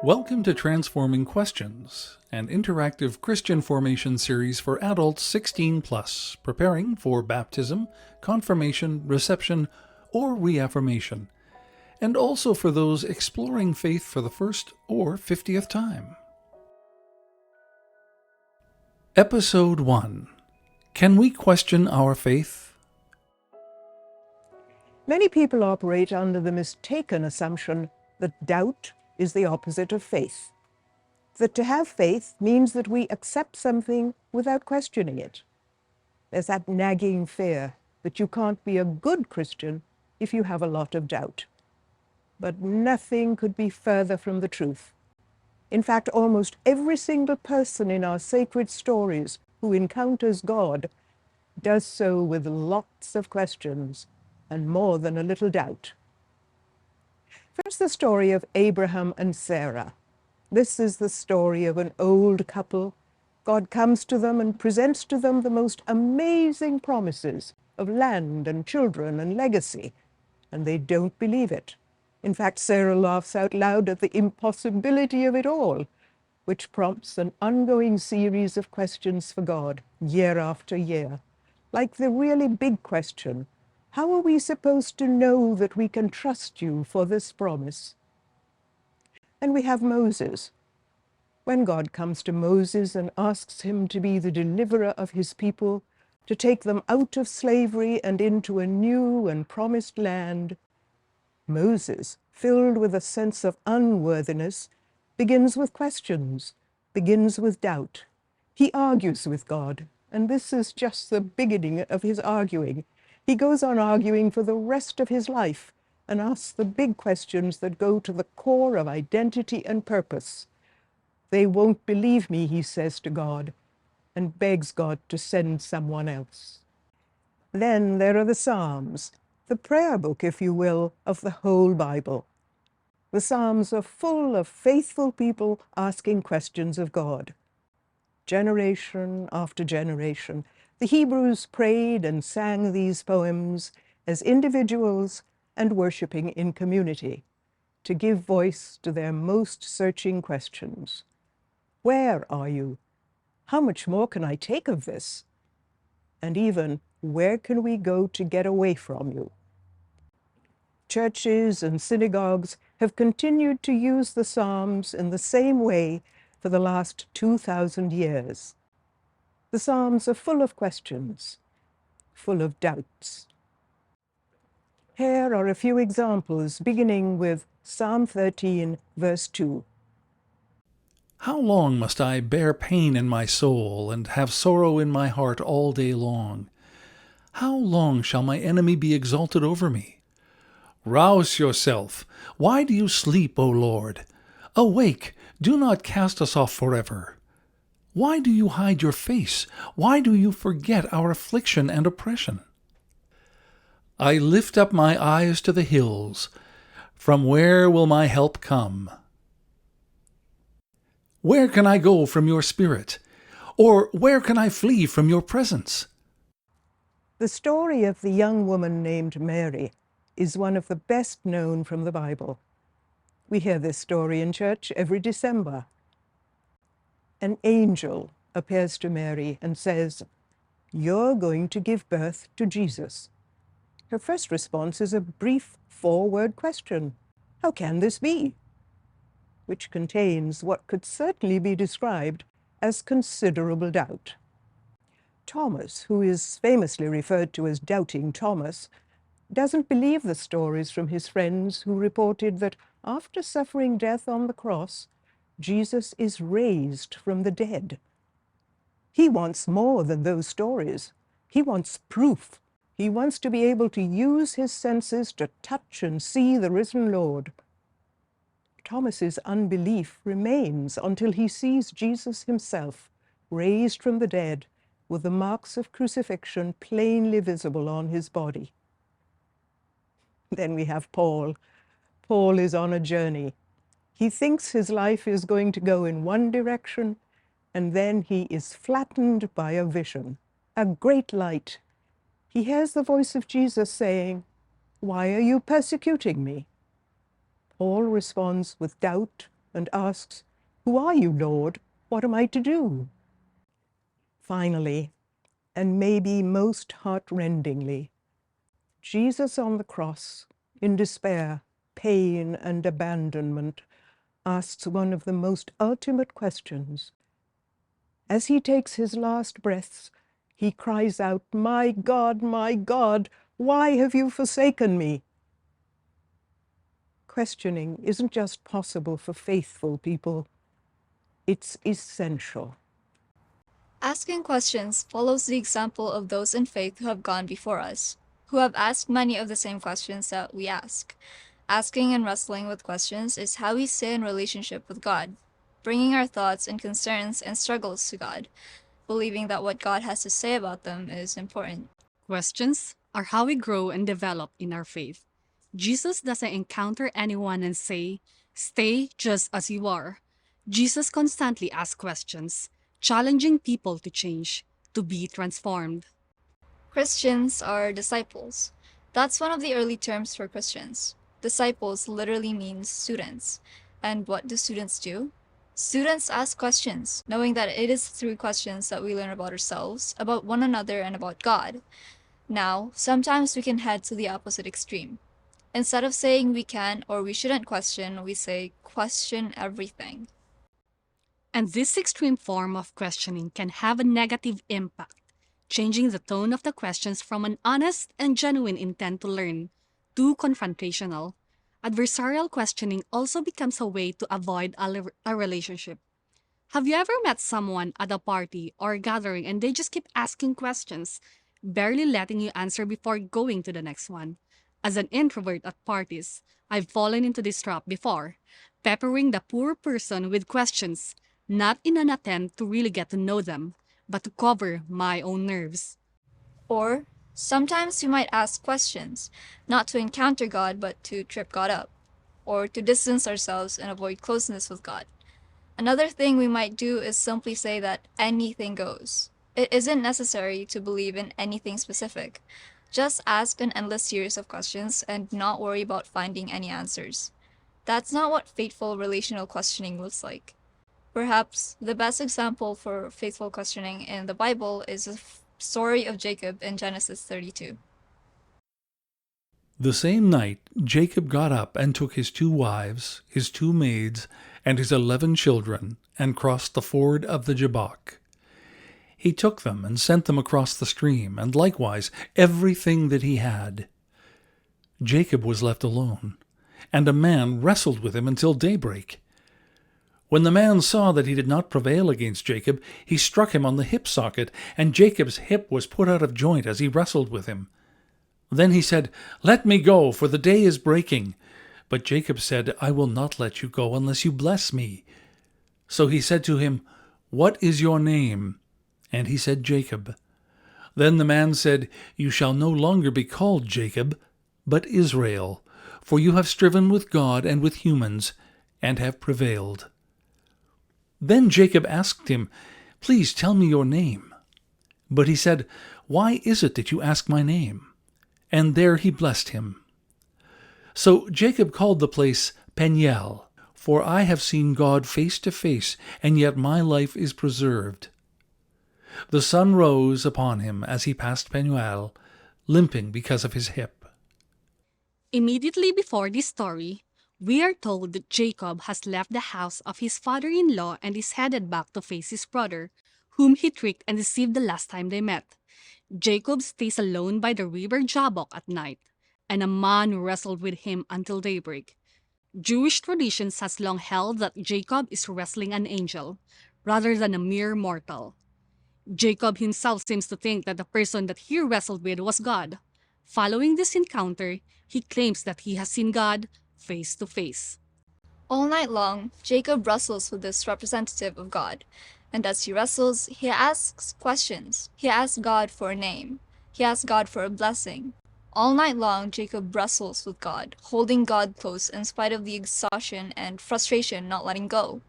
Welcome to Transforming Questions, an interactive Christian formation series for adults 16 plus, preparing for baptism, confirmation, reception, or reaffirmation, and also for those exploring faith for the first or 50th time. Episode 1. Can we question our faith? Many people operate under the mistaken assumption that doubt is the opposite of faith. That to have faith means that we accept something without questioning it. There's that nagging fear that you can't be a good Christian if you have a lot of doubt. But nothing could be further from the truth. In fact, almost every single person in our sacred stories who encounters God does so with lots of questions and more than a little doubt. First, the story of Abraham and Sarah. This is the story of an old couple. God comes to them and presents to them the most amazing promises of land and children and legacy, and they don't believe it. In fact, Sarah laughs out loud at the impossibility of it all, which prompts an ongoing series of questions for God, year after year. Like the really big question, how are we supposed to know that we can trust you for this promise? And we have Moses. When God comes to Moses and asks him to be the deliverer of his people, to take them out of slavery and into a new and promised land, Moses, filled with a sense of unworthiness, begins with questions, begins with doubt. He argues with God, and this is just the beginning of his arguing. He goes on arguing for the rest of his life and asks the big questions that go to the core of identity and purpose. They won't believe me, he says to God, and begs God to send someone else. Then there are the Psalms, the prayer book, if you will, of the whole Bible. The Psalms are full of faithful people asking questions of God. Generation after generation, the Hebrews prayed and sang these poems as individuals and worshiping in community to give voice to their most searching questions. Where are you? How much more can I take of this? And even, where can we go to get away from you? Churches and synagogues have continued to use the Psalms in the same way for the last 2,000 years. The Psalms are full of questions, full of doubts. Here are a few examples, beginning with Psalm 13, verse 2. How long must I bear pain in my soul and have sorrow in my heart all day long? How long shall my enemy be exalted over me? Rouse yourself. Why do you sleep, O Lord? Awake, do not cast us off forever. Why do you hide your face? Why do you forget our affliction and oppression? I lift up my eyes to the hills. From where will my help come? Where can I go from your spirit? Or where can I flee from your presence? The story of the young woman named Mary is one of the best known from the Bible. We hear this story in church every December. An angel appears to Mary and says, "You're going to give birth to Jesus." Her first response is a brief 4-word question. How can this be? Which contains what could certainly be described as considerable doubt. Thomas, who is famously referred to as Doubting Thomas, doesn't believe the stories from his friends who reported that after suffering death on the cross, Jesus is raised from the dead. He wants more than those stories. He wants proof. He wants to be able to use his senses to touch and see the risen Lord. Thomas's unbelief remains until he sees Jesus himself, raised from the dead, with the marks of crucifixion plainly visible on his body. Then we have Paul. Paul is on a journey. He thinks his life is going to go in one direction, and then he is flattened by a vision, a great light. He hears the voice of Jesus saying, "Why are you persecuting me?" Paul responds with doubt and asks, "Who are you, Lord? What am I to do?" Finally, and maybe most heart-rendingly, Jesus on the cross, in despair, pain, and abandonment, asks one of the most ultimate questions. As he takes his last breaths, he cries out, my God, why have you forsaken me?" Questioning isn't just possible for faithful people, it's essential. Asking questions follows the example of those in faith who have gone before us, who have asked many of the same questions that we ask. Asking and wrestling with questions is how we stay in relationship with God, bringing our thoughts and concerns and struggles to God, believing that what God has to say about them is important. Questions are how we grow and develop in our faith. Jesus doesn't encounter anyone and say, "Stay just as you are." Jesus constantly asks questions, challenging people to change, to be transformed. Christians are disciples. That's one of the early terms for Christians. Disciples literally means students. And what do students do? Students ask questions, knowing that it is through questions that we learn about ourselves, about one another, and about God. Now, sometimes we can head to the opposite extreme. Instead of saying we can or we shouldn't question, we say question everything. And this extreme form of questioning can have a negative impact, changing the tone of the questions from an honest and genuine intent to learn to confrontational. Adversarial questioning also becomes a way to avoid a relationship. Have you ever met someone at a party or gathering and they just keep asking questions, barely letting you answer before going to the next one? As an introvert at parties, I've fallen into this trap before, peppering the poor person with questions, not in an attempt to really get to know them, but to cover my own nerves. Or sometimes we might ask questions, not to encounter God, but to trip God up, or to distance ourselves and avoid closeness with God. Another thing we might do is simply say that anything goes. It isn't necessary to believe in anything specific. Just ask an endless series of questions and not worry about finding any answers. That's not what faithful relational questioning looks like. Perhaps the best example for faithful questioning in the Bible is the story of Jacob in Genesis 32. The same night Jacob got up and took his 2 wives, his 2 maids, and his 11 children, and crossed the ford of the Jabbok. He took them and sent them across the stream, and likewise everything that he had. Jacob was left alone, and a man wrestled with him until daybreak. When the man saw that he did not prevail against Jacob, he struck him on the hip socket, and Jacob's hip was put out of joint as he wrestled with him. Then he said, "Let me go, for the day is breaking." But Jacob said, "I will not let you go unless you bless me." So he said to him, "What is your name?" And he said, "Jacob." Then the man said, "You shall no longer be called Jacob, but Israel, for you have striven with God and with humans, and have prevailed." Then Jacob asked him, "Please tell me your name." But he said, "Why is it that you ask my name?" And there he blessed him. So Jacob called the place Peniel, for I have seen God face to face, and yet my life is preserved. The sun rose upon him as he passed Peniel, limping because of his hip. Immediately before this story, we are told that Jacob has left the house of his father-in-law and is headed back to face his brother, whom he tricked and deceived the last time they met. Jacob stays alone by the river Jabbok at night, and a man wrestled with him until daybreak. Jewish traditions has long held that Jacob is wrestling an angel, rather than a mere mortal. Jacob himself seems to think that the person that he wrestled with was God. Following this encounter, he claims that he has seen God face to face. All night long, Jacob wrestles with this representative of God. And as he wrestles, he asks questions. He asks God for a name. He asks God for a blessing. All night long, Jacob wrestles with God, holding God close in spite of the exhaustion and frustration not letting go.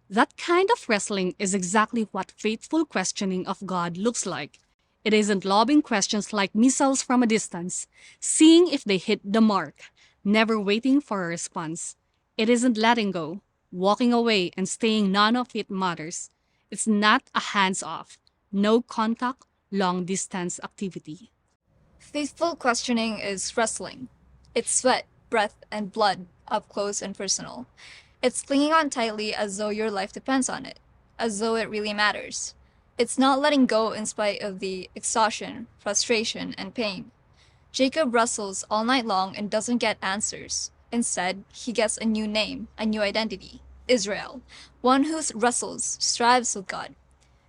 That kind of wrestling is exactly what faithful questioning of God looks like. It isn't lobbing questions like missiles from a distance, seeing if they hit the mark, never waiting for a response. It isn't letting go. walking away and saying none of it matters. It's not a hands-off, no contact, long-distance activity. Faithful questioning is wrestling. It's sweat, breath, and blood up close and personal. It's clinging on tightly as though your life depends on it, as though it really matters. It's not letting go in spite of the exhaustion, frustration, and pain. Jacob wrestles all night long and doesn't get answers. Instead, he gets a new name, a new identity, Israel, one who wrestles, strives with God.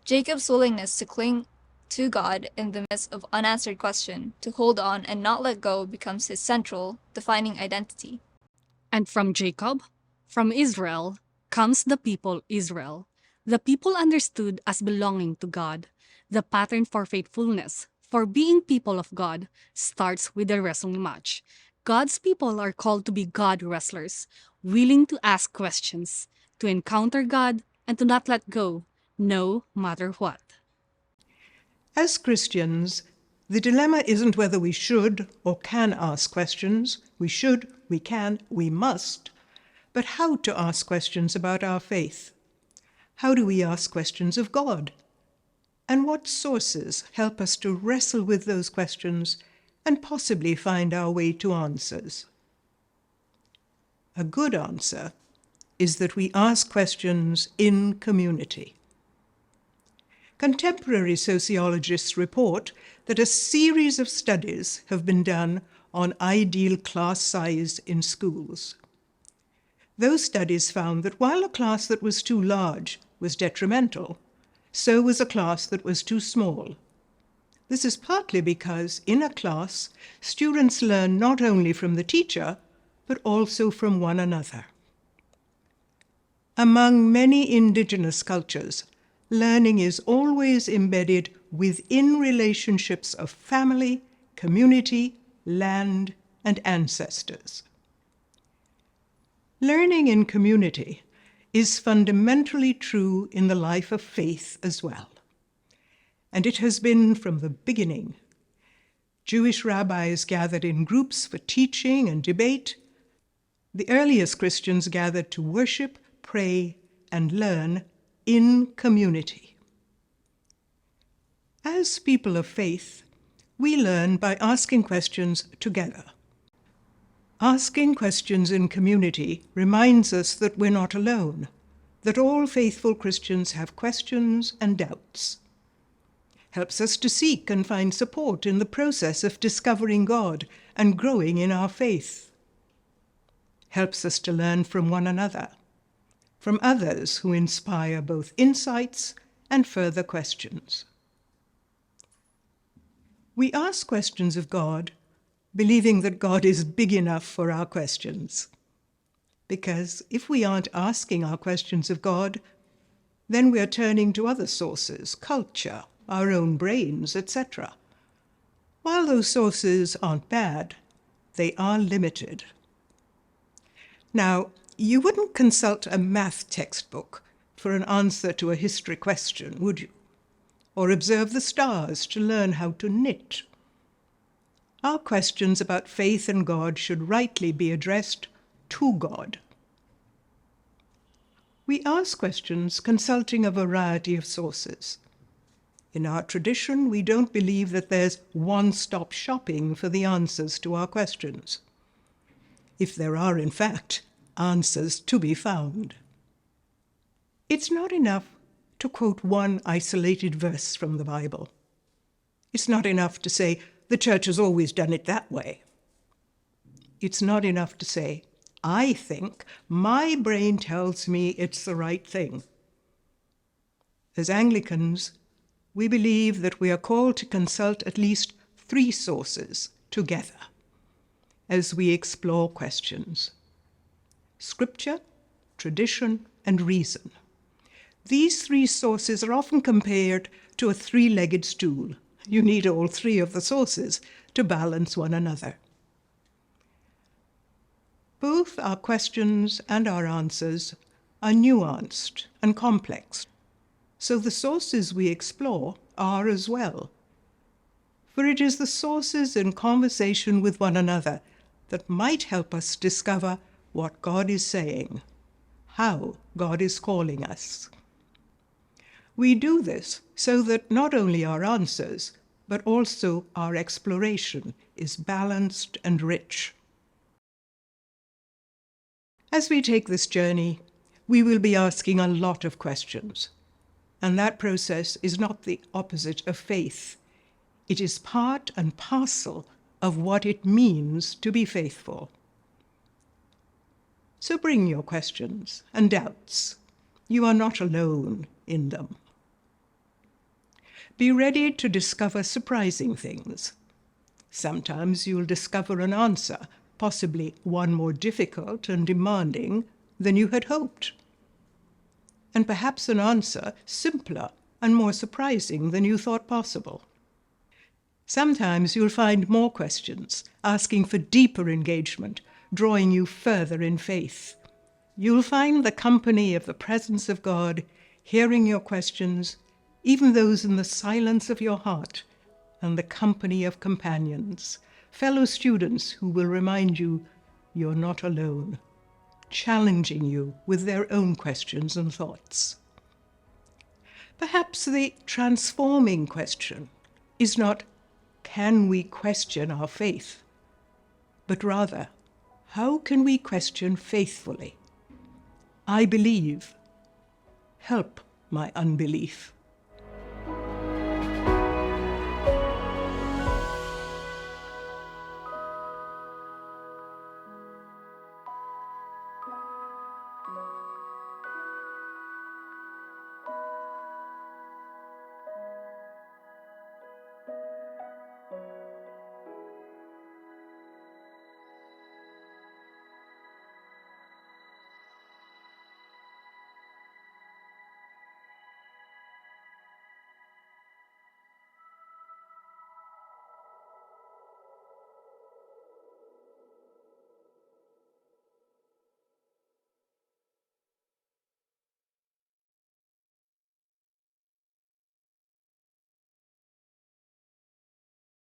Jacob's willingness to cling to God in the midst of unanswered question, to hold on and not let go, becomes his central, defining identity. And from Jacob, from Israel, comes the people Israel. The people understood as belonging to God. The pattern for faithfulness, for being people of God, starts with the wrestling match. God's people are called to be God wrestlers, willing to ask questions, to encounter God, and to not let go, no matter what. As Christians, the dilemma isn't whether we should or can ask questions. We should, we can, we must. But how to ask questions about our faith? How do we ask questions of God? And what sources help us to wrestle with those questions and possibly find our way to answers? A good answer is that we ask questions in community. Contemporary sociologists report that a series of studies have been done on ideal class size in schools. Those studies found that while a class that was too large was detrimental, so was a class that was too small. This is partly because in a class, students learn not only from the teacher, but also from one another. Among many indigenous cultures, learning is always embedded within relationships of family, community, land, and ancestors. Learning in community is fundamentally true in the life of faith as well. And it has been from the beginning. Jewish rabbis gathered in groups for teaching and debate. The earliest Christians gathered to worship, pray, and learn in community. As people of faith, we learn by asking questions together. Asking questions in community reminds us that we're not alone, that all faithful Christians have questions and doubts. Helps us to seek and find support in the process of discovering God and growing in our faith. Helps us to learn from one another, from others who inspire both insights and further questions. We ask questions of God, believing that God is big enough for our questions. Because if we aren't asking our questions of God, then we are turning to other sources, culture, our own brains, etc. While those sources aren't bad, they are limited. Now, you wouldn't consult a math textbook for an answer to a history question, would you? Or observe the stars to learn how to knit. Our questions about faith and God should rightly be addressed to God. We ask questions consulting a variety of sources. In our tradition, we don't believe that there's one-stop shopping for the answers to our questions, if there are, in fact, answers to be found. It's not enough to quote one isolated verse from the Bible. It's not enough to say, the church has always done it that way. It's not enough to say, I think, my brain tells me it's the right thing. As Anglicans, we believe that we are called to consult at least 3 sources together as we explore questions: Scripture, tradition, and reason. These 3 sources are often compared to a 3-legged stool. You need all 3 of the sources to balance one another. Both our questions and our answers are nuanced and complex, so the sources we explore are as well. For it is the sources in conversation with one another that might help us discover what God is saying, how God is calling us. We do this so that not only our answers, but also our exploration is balanced and rich. As we take this journey, we will be asking a lot of questions, and that process is not the opposite of faith. It is part and parcel of what it means to be faithful. So bring your questions and doubts. You are not alone in them. Be ready to discover surprising things. Sometimes you'll discover an answer, possibly one more difficult and demanding than you had hoped. And perhaps an answer simpler and more surprising than you thought possible. Sometimes you'll find more questions, asking for deeper engagement, drawing you further in faith. You'll find the company of the presence of God, hearing your questions, even those in the silence of your heart, and the company of companions, fellow students who will remind you you're not alone, challenging you with their own questions and thoughts. Perhaps the transforming question is not, can we question our faith? But rather, how can we question faithfully? I believe. Help my unbelief.